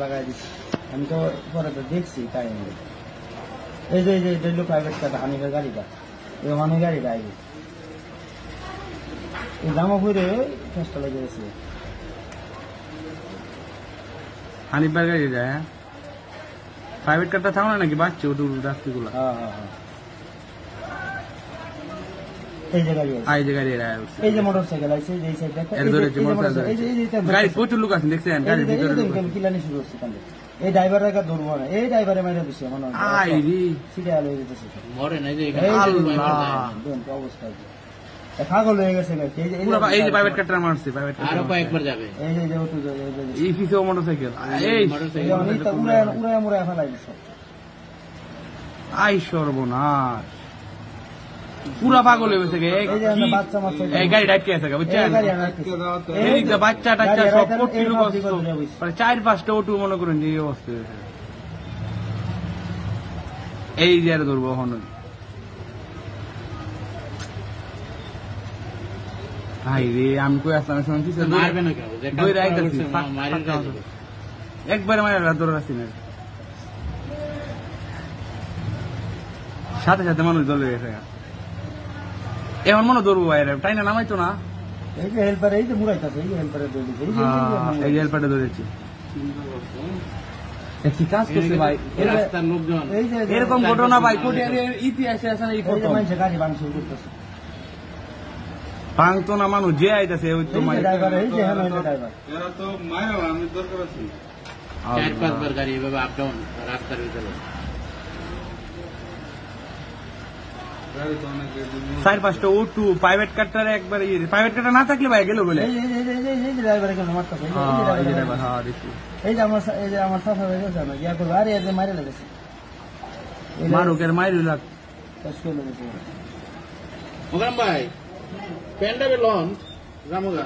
লাগাই দিচ্ছি আমি তো পরে তো দেখছি তাই এই যে ডেলি প্রাইভেট কারটা হানিফের গাড়িটা এই হানি গাড়িটা আগে এই জামা পরে চেষ্টা লেগে গেছে হানিফের গাড়ি যায় হ্যাঁ প্রাইভেট কারটা থাকো না নাকি বাচ্চা ওটু রাস্তিগুলো এই যে গাড়ি এই যে গাড়ি এই যে মোটরসাইকেল আছে এই সাইডটা গাড়ি প্রচুর লোক আছে দেখছেন গাড়ির ভিতরে কিলানি শুরু হচ্ছে কান্দে এই ড্রাইভারের কাছে ধরবো না এই ড্রাইভারে মাইরা দিছে মনে হয় আই রে সিরিয়াল হয়ে যেতেছে মরে না যে আল্লাহ অবস্থা পাগল হয়ে গেছে এই যে প্রাইভেট কারটা মারছে প্রাইভেট আরো কয়েকবার যাবে এই যে ওটু এই পিছে মোটরসাইকেল এই উড়ায় মুড়ায় ফেলাই দিছে আই সর্বনাশ পুরা পাগল হয়ে গেছে এই গাড়ি ডাইকে আছে বুঝছেন এই যে বাচ্চা টাচ্চা সব কোটির অবস্থা মানে 4-5টা অটো মনে করেন যে এই অবস্থা হয়েছে এই যে আর ধরবো এখন ভাই রে আমি কই আসলাম শুনছি মারবে না কেন দইরা আইতাছি একবারে মারা ধরে রাখছি না সাথে সাথে মানুষ দলে গেছে এখন মনে ধরবো বাইরে টাইনা নামাইতো না এই যে হেল্পার এই যে মুড়াইতাছে এই যে হেল্পারে ধরেছে এই যে হেল্পারটা ধরেছি কি কাজ করছে ভাই রাস্তার লোকজন এরকম ঘটনা ভাই কোটি ইতিহাসে আছে না এই ফটো মানুষের গাড়ি ভাঙ শুরু করতেছে ভাঙতো না মানুষ যে আইতাছে ওই তো মাই ড্রাইভার এই যে হ্যাঁ ড্রাইভার এরা তো মায়ের আমি দরকার আছে 4-5 বার গাড়ি এভাবে আপ ডাউন রাস্তার ভিতরে 4-5টা অটো প্রাইভেট কারটার একবার প্রাইভেট কারটা না থাকলে ভাই গেল বলে এই যে ড্রাইভার এখানে মারতেছে এই যে আমার সাফা হয়ে গেছে না ইয়া করবো আরে এই যে মারে লেগেছে মারুক এর মাইরু লাগ কষ্ট করে লেগেছে ওখান ভাই প্যান্ডাবে লঞ্চ রামুগা